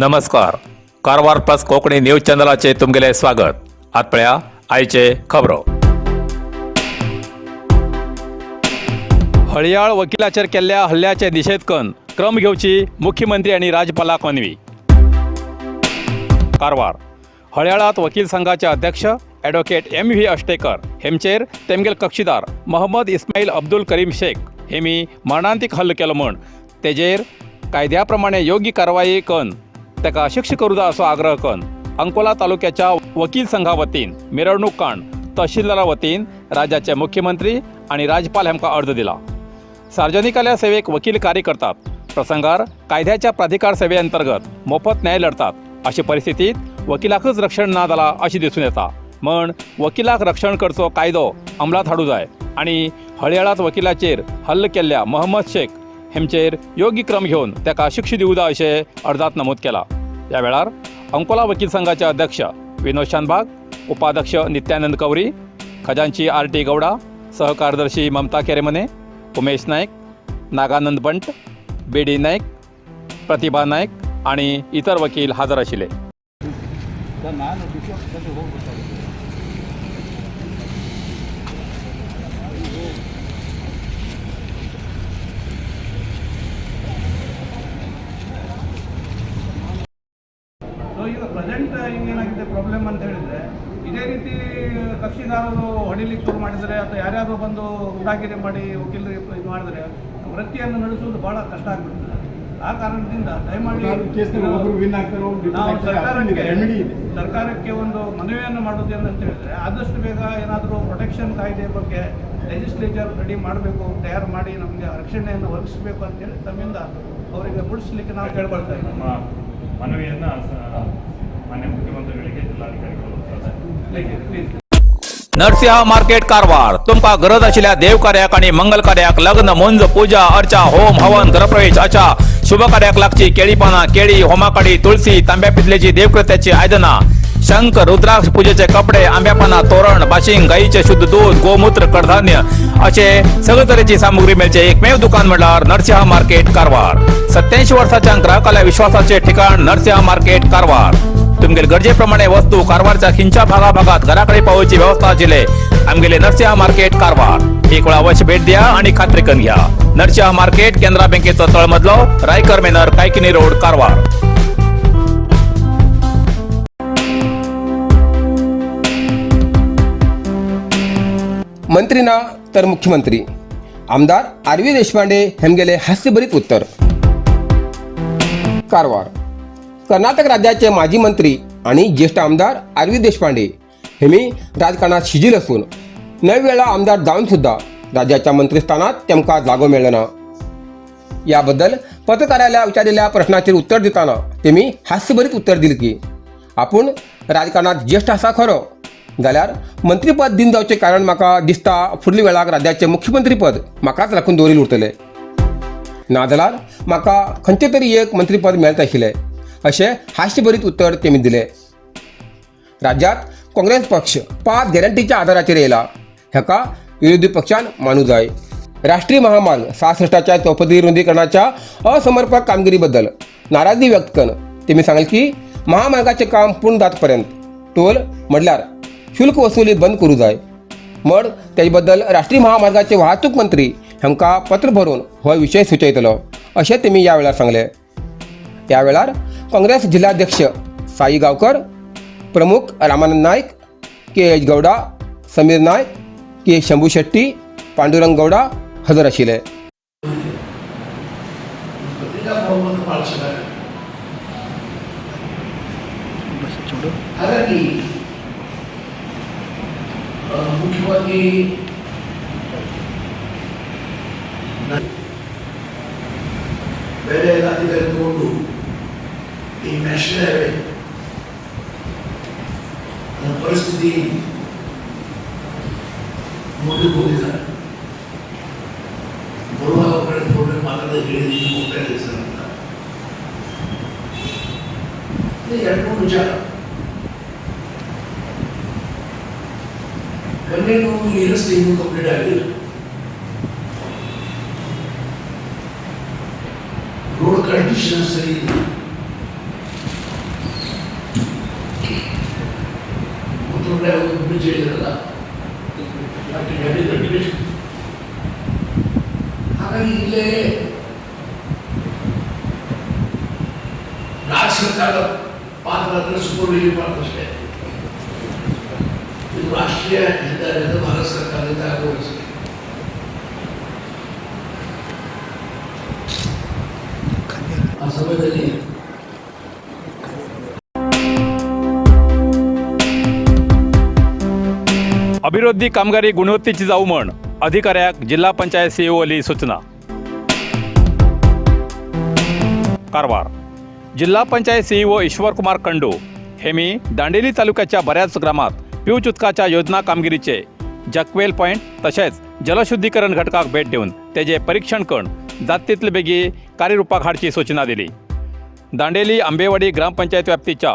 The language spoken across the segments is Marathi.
नमस्कार. कारवार प्लस कोकणी न्यूज चॅनलाचे तुमगेले स्वागत. आतपळ्या आयचे खबरो. हळयाळ वकिलाचेर केल्ल्या हल्ल्याचे निषेध करून क्रम घेवची मुख्यमंत्री आणि राज्यपालाक मनवी. कारवार. हळयाळात वकील संघाचे अध्यक्ष ॲडव्होकेट M.V. अष्टेकर हेमचेर तेमगेल कक्षीदार मोहम्मद इस्माईल अब्दुल करीम शेख हेमी मरणांतीक हल्लो केलो म्हूण तेजेर कायद्या प्रमाणे योग्य कारवाई करून ताका शिक्षा करूं जाय असो आग्रह करून अंकोला तालुक्याच्या वकील संघा वतीन मिरवणूक काढून तहसीलदारा वतीन राज्याचे मुख्यमंत्री आणि राज्यपाल हेमकां अर्ज दिला. सार्वजनिकाल्या सेवेक वकील कार्य करतात. प्रसंगार कायद्याच्या प्राधिकार सेवे अंतर्गत मोफत न्याय लढतात अशा परिस्थितीत वकिलाकच रक्षण ना जाला अशी दिसून येता. म्हण वकिलाक रक्षण करचो कायदो अंमलात हाडूं जाय आणि हळयाळात वकिलाचेर हल्लो केल्ल्या मोहम्मद शेख हेमचेर योग्य क्रम घेवन ताका शिक्षा दिवूं जाय अशें अर्जात नमूद केला. ह्या वेळार अंकोला वकील संघाचे अध्यक्ष विनोद शानबाग, उपाध्यक्ष नित्यानंद कवरी, खजांची R.T. गौडा, सहकार्यदर्शी ममता केरेमने, उमेश नायक, नागानंद बंट, B.D. नायक, प्रतिभा नायक आणि इतर वकील हजर आशिल्ले. ಈಗ ಪ್ರೆಸೆಂಟ್ ಏನಾಗಿದೆ ಪ್ರಾಬ್ಲಮ್ ಅಂತ ಹೇಳಿದರೆ ಇದೇ ರೀತಿ ಕಕ್ಷಿದಾರರು ಹೊಡಿಲಿಕ್ಕೆ ಶುರು ಮಾಡಿದರೆ ಅಥವಾ ಯಾರ್ಯಾರು ಬಂದು ಗುಂಡಾಗಿರಿ ಮಾಡಿ ವಕೀಲರಿಗೆ ಇದು ಮಾಡಿದರೆ ವೃತ್ತಿಯನ್ನು ನಡೆಸುವುದು ಭಾಳ ಕಷ್ಟ ಆಗಿಬಿಡ್ತದೆ. ಆ ಕಾರಣದಿಂದ ದಯಮಾಡಿ ನಾವು ಸರ್ಕಾರಕ್ಕೆ ಒಂದು ಮನವಿಯನ್ನು ಮಾಡೋದು ಏನಂತ ಹೇಳಿದರೆ ಆದಷ್ಟು ಬೇಗ ಏನಾದರೂ ಪ್ರೊಟೆಕ್ಷನ್ ಕಾಯ್ದೆ ಬಗ್ಗೆ ಲೆಜಿಸ್ಲೇಚರ್ ರೆಡಿ ಮಾಡಬೇಕು, ತಯಾರು ಮಾಡಿ ನಮಗೆ ರಕ್ಷಣೆಯನ್ನು ಒದಗಿಸಬೇಕು ಅಂತೇಳಿ ತಮ್ಮಿಂದ ಅವರಿಗೆ ಮುಡಿಸ್ಲಿಕ್ಕೆ ನಾವು ಕೇಳ್ಕೊಳ್ತಾ ಇದ್ದೀವಿ. ಮನವಿಯನ್ನು ಮಾನ್ಯ ಮುಖ್ಯಮಂತ್ರಿಗಳಿಗೆ ಜಿಲ್ಲಾಧಿಕಾರಿಗಳು नरसिंहा मार्केट कारवार. तुमका गरज आशिल्ल्या देव कार्याक आणि मंगल कार्याक, लग्न, मुंज, पूजा, अर्चा, होम, हवन, गृहप्रवेश अशा शुभ कार्याक लागची केळी पानां, केळी, होमाकडी, तुळशी, तांब्या पितलेची देवकृत्याची आयदनां, शंख, रुद्राक्ष पूजेचे कपडे, आंब्या पानां, तोरण, बाशिंग, गाईचे शुद्ध दूध, गोमूत्र, कडधान्य असे सगळे तरेची सामुग्री मेळचे एकमेव दुकान म्हणल्यार नरसिंहा मार्केट कारवार. 87 वर्सांच्या ग्राहकाल्या विश्वासाचे ठिकाण नरसिंहा मार्केट कारवार. तुमगेल गरजेप्रमाणे वस्तू कारवारच्या खिंच्या भागाभागात घराकडे पावोवची व्यवस्था आशिल्ले आमगेले नरसिंहा मार्केट कारवार. एक वेळा अवश्य भेट द्या आणि खात्री करून घ्या. नरसिंहा मार्केट केंद्रा बँकेचो तळमजलो, रायकर मेनर, कायकिनी रोड, कारवार. मंत्री ना तर मुख्यमंत्री. आमदार R.V. देशपांडे हेमगेले हास्यभरीत उत्तर. कारवार. कर्नाटक राज्याचे माजी मंत्री आणि ज्येष्ठ आमदार R.V. देशपांडे हेमी राजकारणात शिजील असून 9 वेळा आमदार जाऊन सुद्धा राज्याच्या मंत्रिस्थानात तेमका जागो मेळ्ळो ना. याबद्दल पत्रकाराला विचारलेल्या प्रश्नाचेर उत्तर देताना तेमी हास्यभरीत उत्तर दिले की आपण राजकारणात ज्येष्ठ आसा खरो, जाल्यार मंत्रीपद दिन जावचे कारण म्हाका दिसता फुडल्या वेळाक राज्याचे मुख्यमंत्रीपद म्हाकाच राखून दवरील उरतले, नाजाल्यार म्हाका खंयचे तरी एक मंत्रीपद मेळत आशिल्लें अशें हास्यभरीत उत्तर तेमी दिले. राज्यात काँग्रेस पक्ष 5 गॅरंटीच्या आधाराचेर येयला, हेका विरोधी पक्षान मानूं जाय. राष्ट्रीय महामार्ग 66च्या चौपदरी रुंदीकरणाच्या असमर्पक कामगिरीबद्दल नाराजी व्यक्त करून तेमी सांगले की महामार्गाचे काम पूर्ण जातपर्यंत टोल म्हणल्यार शुल्क वसुली बंद करूं जाय. मग तेजे बद्दल राष्ट्रीय महामार्गाचे वाहतूक मंत्री हेमकां पत्र बरोवन हो विशय सुचयतलो अशें तेमी ह्या वेळार सांगले. ह्या वेळार काँग्रेस जिल्हाध्यक्ष साई गांवकर, प्रमुख रामानंद नायक, K.H. गौडा, समीर नायक, K. शंभू शेट्टी, पांडुरंग गौडा हजर आशिल्ले. ಹಾಗಾಗಿ ಮುಖ್ಯವಾಗಿ ಬೇರೆ ಅಧಿಕಾರಿ ತಗೊಂಡು ಈ ನ್ಯಾಷನಲ್ ಹೈವೇ ಪರಿಸ್ಥಿತಿ ಮುಂದಕ್ಕೆ ಹೋಗಿದ್ದಾರೆ. ಬರುವಾಗ ಕಡೆ ಪ್ರಾಬ್ಲಮ್ ಆಗದೆ ಹೇಳಿದ್ದೀನಿ ಹೋಗ್ತಾ ಸರ್ ಅಂತ 2-3 ವಿಚಾರ. ಮೊನ್ನೆನೂ ರಸ್ತೆ ಇನ್ನೂ ಕಂಪ್ಲೀಟ್ ಆಗಿಲ್ಲ. ರೋಡ್ ಕಂಡೀಷನ್ ಸರಿ ಇಲ್ಲ. ಬ್ರಿಡ್ಜ್ ಹೇಳಿದ್ರಲ್ಲ, ಹಾಗಾಗಿ ಇಲ್ಲೇ ರಾಜ್ಯ ಸರ್ಕಾರದ ಪಾತ್ರ ಅಂದರೆ ಸೂಪರ್ವಿಷನ್ ಪಾತ್ರಷ್ಟೇ. ಇದು ರಾಷ್ಟ್ರೀಯ ಹೆದ್ದಾರಿಯಿಂದ ಭಾರತ ಸರ್ಕಾರದಿಂದ ಆಗೋದಿದೆ. ಆ ಸಮಯದಲ್ಲಿ अभिवृद्धी कामगारी गुणवत्तेची जाऊ म्हण अधिकाऱ्याक जिल्हा पंचायत सीईओ वली सूचना. कारवार जिल्हा पंचायत सीईओ ईश्वर कुमार कंडू हेमी दांडेली तालुक्याच्या बऱ्याच ग्रामात पिवच उदकाच्या योजना कामगिरीचे जकवेल पॉइंट तसेच जलशुद्धीकरण घटकाक भेट देऊन तेजे परीक्षण करून जाता तितले बेगी कार्यरूपाक हाडची सूचना दिली. दांडेली आंबेवाडी ग्रामपंचायत व्याप्तीच्या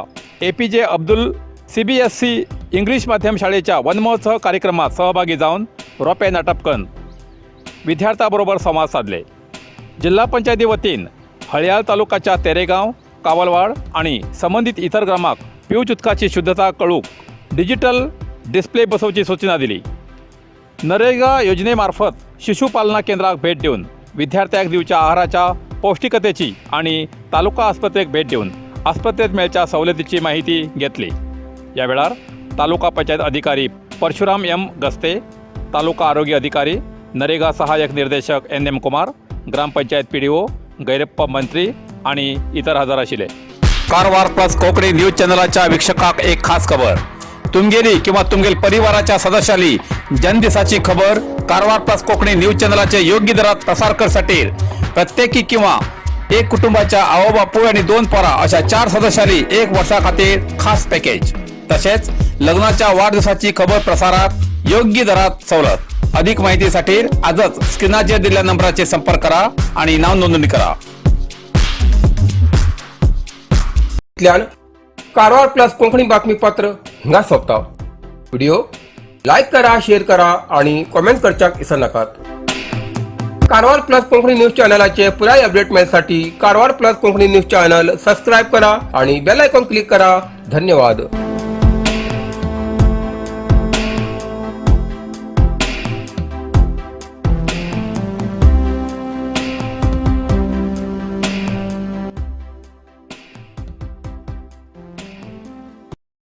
APJ अब्दुल CBSE इंग्लिश माध्यम शाळेच्या वनमहोत्सव कार्यक्रमात सहभागी जाऊन रोपे नाटप करून विद्यार्थ्यांबरोबर संवाद साधले. जिल्हा पंचायती वतीन हळयाळ तालुक्याच्या तेरेगाव, कावलवाड आणि संबंधित इतर ग्रामाक पिवच उदकाची शुद्धता कळूक डिजिटल डिस्प्ले बसवची सूचना दिली. नरेगा योजनेमार्फत शिशुपालना केंद्राक भेट देऊन विद्यार्थ्यांक दिवच्या आहाराच्या पौष्टिकतेची आणि तालुका आस्पत्रेक भेट देऊन आस्पत्रेत मेळच्या सवलतीची माहिती घेतली. या वेळार तालुका पंचायत अधिकारी परशुराम M गस्ते, तालुका आरोग्य अधिकारी, नरेगा सहाय्यक निर्देशक NM कुमार, ग्रामपंचायत PDO, गैरप्पा मंत्री आणि इतर हजर आशिले. कारवार प्लस कोकणी न्यूज चॅनलाच्या वीक्षकाक एक खास खबर. तुमगेली किंवा तुमगेल परिवाराच्या सदस्याली जनदिसाची खबर कारवार प्लस कोकणी न्यूज चॅनलाचे योग्य दरात प्रसार करसाठी प्रत्येकी किंवा एक कुटुंबाच्या आवो बापू आणि 2 पोरा अशा 4 सदस्याली 1 वर्षा खातीर खास पॅकेज. तसेच लग्नाच्या वाढदिवसाची खबर प्रसारात योग्य दरात सवलत. अधिक माहितीसाठी आजच स्क्रीनाचेर दिलेल्या नंबराचे संपर्क करा आणि नाव नोंदणी करा. कारवार प्लस कोंकणी बातमीपत्र हिंगा सोंपता. व्हिडिओ लाईक करा, शेअर करा आणि कॉमेंट करच्याक विसरू नकात. कारवार प्लस कोंकणी न्यूज चॅनलाचे पुराय अपडेट मिळण्यासाठी Karwar plus Konkani news channel subscribe करा आणि बेल आयकॉन क्लिक करा. धन्यवाद.